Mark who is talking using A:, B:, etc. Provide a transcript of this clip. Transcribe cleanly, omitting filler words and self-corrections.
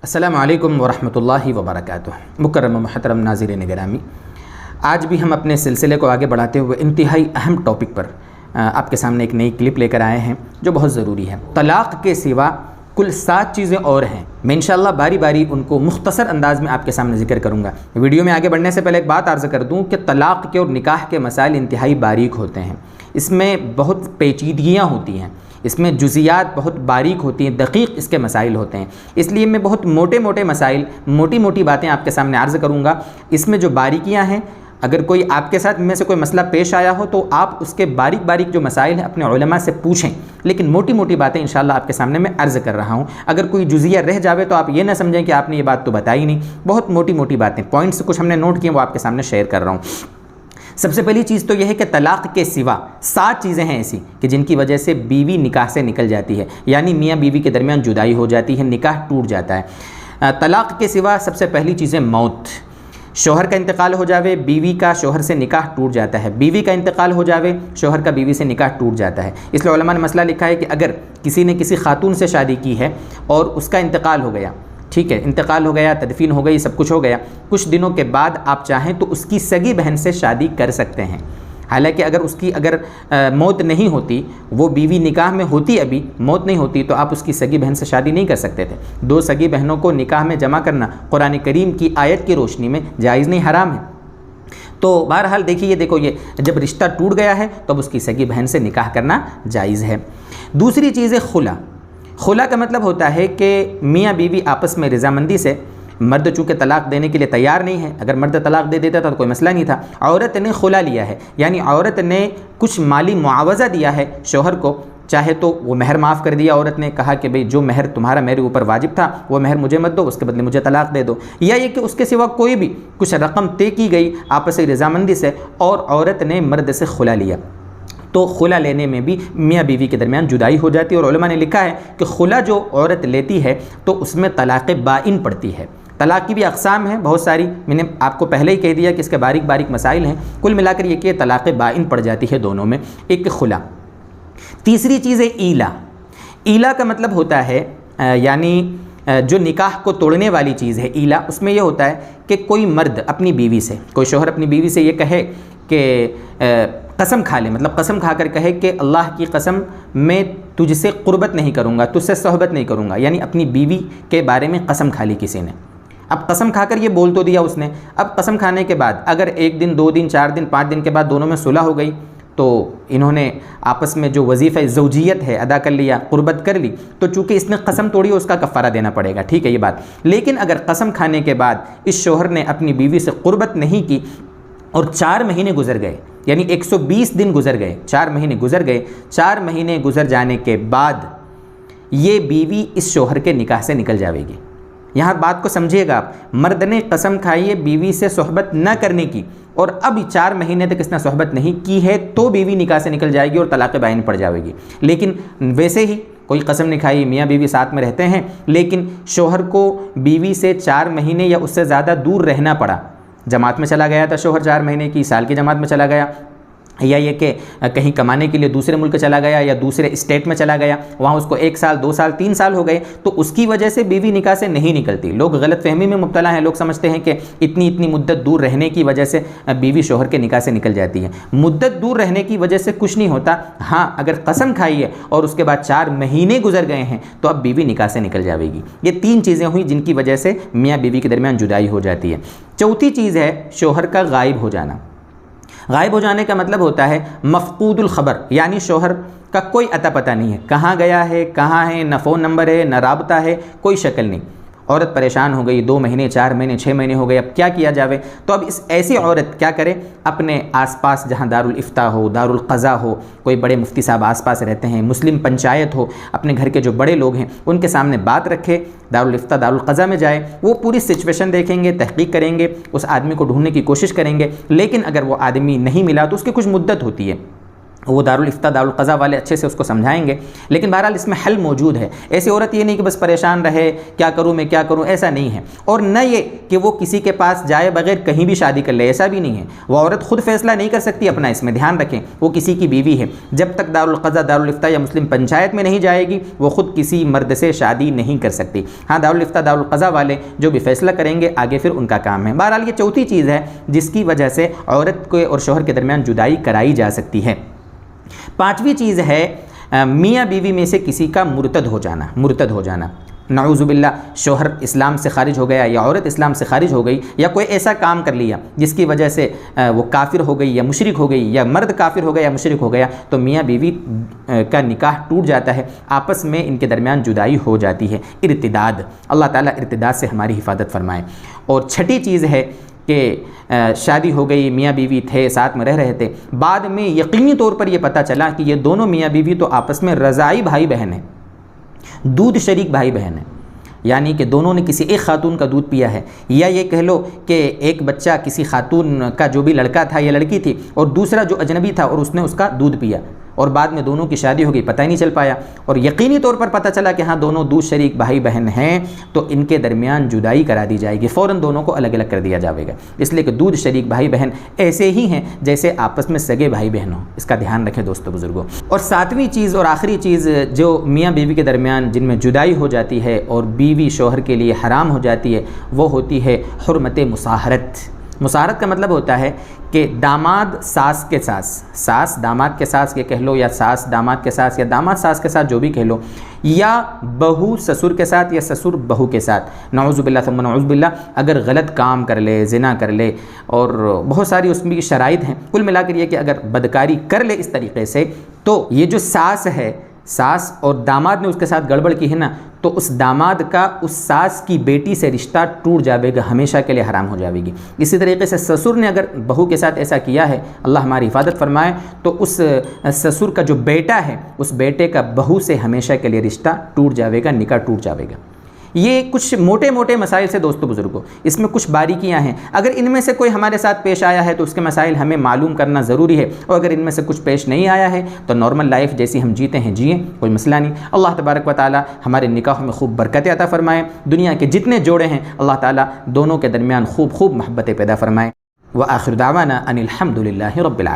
A: السلام علیکم ورحمۃ اللہ وبرکاتہ۔ مکرم و محترم ناظرین گرامی، آج بھی ہم اپنے سلسلے کو آگے بڑھاتے ہوئے انتہائی اہم ٹاپک پر آپ کے سامنے ایک نئی کلپ لے کر آئے ہیں جو بہت ضروری ہے۔ طلاق کے سوا کل 7 چیزیں اور ہیں، میں انشاءاللہ باری باری ان کو مختصر انداز میں آپ کے سامنے ذکر کروں گا۔ ویڈیو میں آگے بڑھنے سے پہلے ایک بات عرض کر دوں کہ طلاق کے اور نکاح کے مسائل انتہائی باریک ہوتے ہیں، اس میں بہت پیچیدگیاں ہوتی ہیں، اس میں جزیات بہت باریک ہوتی ہیں، دقیق اس کے مسائل ہوتے ہیں، اس لیے میں بہت موٹے مسائل، موٹی باتیں آپ کے سامنے عرض کروں گا۔ اس میں جو باریکیاں ہیں، اگر کوئی آپ کے ساتھ میں سے کوئی مسئلہ پیش آیا ہو تو آپ اس کے باریک جو مسائل ہیں اپنے علماء سے پوچھیں، لیکن موٹی باتیں انشاءاللہ آپ کے سامنے میں عرض کر رہا ہوں۔ اگر کوئی جزیہ رہ جاوے تو آپ یہ نہ سمجھیں کہ آپ نے یہ بات تو بتائی نہیں، بہت موٹی باتیں، پوائنٹس کچھ ہم نے نوٹ کیے وہ آپ کے سامنے شیئر کر رہا ہوں۔ سب سے پہلی چیز تو یہ ہے کہ طلاق کے سوا 7 چیزیں ہیں ایسی کہ جن کی وجہ سے بیوی نکاح سے نکل جاتی ہے، یعنی میاں بیوی کے درمیان جدائی ہو جاتی ہے، نکاح ٹوٹ جاتا ہے۔ طلاق کے سوا سب سے پہلی چیز ہے موت۔ شوہر کا انتقال ہو جاوے، بیوی کا شوہر سے نکاح ٹوٹ جاتا ہے، بیوی کا انتقال ہو جاوے، شوہر کا بیوی سے نکاح ٹوٹ جاتا ہے۔ اس لیے علماء نے مسئلہ لکھا ہے کہ اگر کسی نے کسی خاتون سے شادی کی ہے اور اس کا انتقال ہو گیا، ٹھیک ہے، انتقال ہو گیا، تدفین ہو گئی، سب کچھ ہو گیا، کچھ دنوں کے بعد آپ چاہیں تو اس کی سگی بہن سے شادی کر سکتے ہیں۔ حالانکہ اگر اس کی موت نہیں ہوتی، وہ بیوی نکاح میں ہوتی، ابھی موت نہیں ہوتی، تو آپ اس کی سگی بہن سے شادی نہیں کر سکتے تھے۔ 2 سگی بہنوں کو نکاح میں جمع کرنا قرآن کریم کی آیت کی روشنی میں جائز نہیں، حرام ہے۔ تو بہرحال دیکھیے، دیکھو یہ جب رشتہ ٹوٹ گیا ہے تو اب اس کی سگی بہن سے نکاح کرنا جائز ہے۔ دوسری چیز ہے خلا۔ خلا کا مطلب ہوتا ہے کہ میاں بیوی آپس میں رضامندی سے، مرد چونکہ طلاق دینے کے لیے تیار نہیں ہے، اگر مرد طلاق دے دیتا تھا تو کوئی مسئلہ نہیں تھا، عورت نے خلا لیا ہے، یعنی عورت نے کچھ مالی معاوضہ دیا ہے شوہر کو، چاہے تو وہ مہر معاف کر دیا، عورت نے کہا کہ بھئی جو مہر تمہارا میرے اوپر واجب تھا وہ مہر مجھے مت دو، اس کے بدلے مجھے طلاق دے دو، یا یہ کہ اس کے سوا کوئی بھی کچھ رقم طے کی گئی آپسی رضامندی سے اور عورت نے مرد سے خلا لیا، تو خلا لینے میں بھی میاں بیوی کے درمیان جدائی ہو جاتی ہے۔ اور علماء نے لکھا ہے کہ خلا جو عورت لیتی ہے تو اس میں طلاق بائن پڑتی ہے۔ طلاق کی بھی اقسام ہیں بہت ساری، میں نے آپ کو پہلے ہی کہہ دیا کہ اس کے باریک مسائل ہیں، کل ملا کر یہ کہ طلاق بائن پڑ جاتی ہے دونوں میں، ایک خلا۔ تیسری چیز ہے ایلا۔ ایلا کا مطلب ہوتا ہے یعنی جو نکاح کو توڑنے والی چیز ہے ایلا، اس میں یہ ہوتا ہے کہ کوئی مرد اپنی بیوی سے، کوئی شوہر اپنی بیوی سے یہ کہے کہ قسم کھا لے، مطلب قسم کھا کر کہے کہ اللہ کی قسم میں تجھ سے قربت نہیں کروں گا، تجھ سے صحبت نہیں کروں گا، یعنی اپنی بیوی کے بارے میں قسم کھا لی کسی نے۔ اب قسم کھا کر یہ بول تو دیا اس نے، اب قسم کھانے کے بعد اگر 1 دن 2 دن 4 دن 5 دن کے بعد دونوں میں صلح ہو گئی تو انہوں نے آپس میں جو وظیفہ زوجیت ہے ادا کر لیا، قربت کر لی، تو چونکہ اس نے قسم توڑی اس کا کفارہ دینا پڑے گا، ٹھیک ہے یہ بات۔ لیکن اگر قسم کھانے کے بعد اس شوہر نے اپنی بیوی سے قربت نہیں کی اور 4 مہینے گزر گئے، یعنی 120 دن گزر گئے، 4 مہینے گزر گئے، 4 مہینے گزر جانے کے بعد یہ بیوی اس شوہر کے نکاح سے نکل جاوے گی۔ یہاں بات کو سمجھیے گا آپ، مرد نے قسم کھائی ہے بیوی سے صحبت نہ کرنے کی اور اب 4 مہینے تک اس نے صحبت نہیں کی ہے تو بیوی نکاح سے نکل جائے گی اور طلاق بائن پڑ جائے گی۔ لیکن ویسے ہی کوئی قسم نہیں کھائی، میاں بیوی ساتھ میں رہتے ہیں لیکن شوہر کو بیوی سے 4 مہینے یا اس سے زیادہ دور رہنا پڑا، جماعت میں چلا گیا تھا شوہر 4 مہینے کی، سال کی جماعت میں چلا گیا، یا یہ کہ کہیں کمانے کے لیے دوسرے ملک چلا گیا یا دوسرے اسٹیٹ میں چلا گیا، وہاں اس کو 1 سال 2 سال 3 سال ہو گئے، تو اس کی وجہ سے بیوی نکاح سے نہیں نکلتی۔ لوگ غلط فہمی میں مبتلا ہیں، لوگ سمجھتے ہیں کہ اتنی مدت دور رہنے کی وجہ سے بیوی شوہر کے نکاح سے نکل جاتی ہے۔ مدت دور رہنے کی وجہ سے کچھ نہیں ہوتا، ہاں اگر قسم کھائی ہے اور اس کے بعد 4 مہینے گزر گئے ہیں تو اب بیوی نکاح سے نکل جائے گی۔ یہ 3 چیزیں ہوئی جن کی وجہ سے میاں بیوی کے درمیان جدائی ہو جاتی ہے۔ چوتھی چیز ہے شوہر کا غائب ہو جانا۔ غائب ہو جانے کا مطلب ہوتا ہے مفقود الخبر، یعنی شوہر کا کوئی اتا پتہ نہیں ہے، کہاں گیا ہے، کہاں ہے، نہ فون نمبر ہے، نہ رابطہ ہے، کوئی شکل نہیں۔ عورت پریشان ہو گئی، 2 مہینے 4 مہینے 6 مہینے ہو گئے، اب کیا کیا جاوے؟ تو اب اس ایسی عورت کیا کرے؟ اپنے آس پاس جہاں دارالفتہ ہو، دارالقضاء ہو، کوئی بڑے مفتی صاحب آس پاس رہتے ہیں، مسلم پنچایت ہو، اپنے گھر کے جو بڑے لوگ ہیں ان کے سامنے بات رکھے، دارالفتہ دارالقضاء میں جائے، وہ پوری سچویشن دیکھیں گے، تحقیق کریں گے، اس آدمی کو ڈھونڈنے کی کوشش کریں گے، لیکن اگر وہ آدمی نہیں ملا تو اس کی کچھ مدت ہوتی ہے، وہ دارالفتاء دارالقضاء والے اچھے سے اس کو سمجھائیں گے، لیکن بہرحال اس میں حل موجود ہے۔ ایسی عورت یہ نہیں کہ بس پریشان رہے کیا کروں میں کیا کروں، ایسا نہیں ہے، اور نہ یہ کہ وہ کسی کے پاس جائے بغیر کہیں بھی شادی کر لے، ایسا بھی نہیں ہے۔ وہ عورت خود فیصلہ نہیں کر سکتی اپنا، اس میں دھیان رکھیں، وہ کسی کی بیوی ہے، جب تک دارالقضاء دارالفتاء یا مسلم پنچایت میں نہیں جائے گی وہ خود کسی مرد سے شادی نہیں کر سکتی۔ ہاں دارالفتاء دارالقضاء والے جو بھی فیصلہ کریں گے آگے پھر ان کا کام ہے۔ بہرحال یہ چوتھی چیز ہے جس کی وجہ سے عورت کو اور شوہر کے درمیان جدائی کرائی جا سکتی ہے۔ پانچویں چیز ہے میاں بیوی میں سے کسی کا مرتد ہو جانا۔ نعوذ باللہ شوہر اسلام سے خارج ہو گیا یا عورت اسلام سے خارج ہو گئی، یا کوئی ایسا کام کر لیا جس کی وجہ سے وہ کافر ہو گئی یا مشرک ہو گئی، یا مرد کافر ہو گیا یا مشرک ہو گیا، تو میاں بیوی کا نکاح ٹوٹ جاتا ہے، آپس میں ان کے درمیان جدائی ہو جاتی ہے، ارتداد۔ اللہ تعالیٰ ارتداد سے ہماری حفاظت فرمائے۔ اور چھٹی چیز ہے کہ شادی ہو گئی، میاں بیوی تھے، ساتھ میں رہ رہے تھے، بعد میں یقینی طور پر یہ پتہ چلا کہ یہ دونوں میاں بیوی تو آپس میں رضاعی بھائی بہن ہیں، دودھ شریک بھائی بہن ہیں، یعنی کہ دونوں نے کسی ایک خاتون کا دودھ پیا ہے، یا یہ کہہ لو کہ ایک بچہ کسی خاتون کا جو بھی لڑکا تھا یا لڑکی تھی، اور دوسرا جو اجنبی تھا اور اس نے اس کا دودھ پیا، اور بعد میں دونوں کی شادی ہو گئی، پتہ ہی نہیں چل پایا، اور یقینی طور پر پتہ چلا کہ ہاں دونوں دودھ شریک بھائی بہن ہیں، تو ان کے درمیان جدائی کرا دی جائے گی، فوراً دونوں کو الگ الگ کر دیا جائے گا، اس لیے کہ دودھ شریک بھائی بہن ایسے ہی ہیں جیسے آپس میں سگے بھائی بہن ہوں۔ اس کا دھیان رکھیں دوستو بزرگوں۔ اور ساتویں چیز اور آخری چیز جو میاں بیوی کے درمیان جن میں جدائی ہو جاتی ہے اور بیوی شوہر کے لیے حرام ہو جاتی ہے، وہ ہوتی ہے حرمت مصاہرت۔ مصاہرت کا مطلب ہوتا ہے کہ داماد ساس کے ساس داماد کے ساس یہ کہہ لو، یا ساس داماد کے ساس، یا داماد ساس کے ساتھ جو بھی کہہ لو، یا بہو سسر کے ساتھ، یا سسر بہو کے ساتھ، نعوذ باللہ ثم نعوذ باللہ، اگر غلط کام کر لے، زنا کر لے، اور بہت ساری اس میں شرائط ہیں، کل ملا کر یہ کہ اگر بدکاری کر لے اس طریقے سے، تو یہ جو ساس ہے، ساس اور داماد نے اس کے ساتھ گڑبڑ کی ہے نا، تو اس داماد کا اس ساس کی بیٹی سے رشتہ ٹوٹ جاوے گا، ہمیشہ کے لیے حرام ہو جاوے گی۔ اسی طریقے سے سسر نے اگر بہو کے ساتھ ایسا کیا ہے، اللہ ہماری حفاظت فرمائے، تو اس سسر کا جو بیٹا ہے اس بیٹے کا بہو سے ہمیشہ کے لیے رشتہ ٹوٹ جاوے گا، نکاح ٹوٹ جاوے گا۔ یہ کچھ موٹے موٹے مسائل سے دوستو بزرگوں، اس میں کچھ باریکیاں ہیں، اگر ان میں سے کوئی ہمارے ساتھ پیش آیا ہے تو اس کے مسائل ہمیں معلوم کرنا ضروری ہے، اور اگر ان میں سے کچھ پیش نہیں آیا ہے تو نارمل لائف جیسی ہم جیتے ہیں جئیں، کوئی مسئلہ نہیں۔ اللہ تبارک و تعالی ہمارے نکاحوں میں خوب برکت عطا فرمائے، دنیا کے جتنے جوڑے ہیں اللہ تعالی دونوں کے درمیان خوب محبتیں پیدا فرمائے۔ وآخر دعوانا ان الحمد للہ رب العالمین۔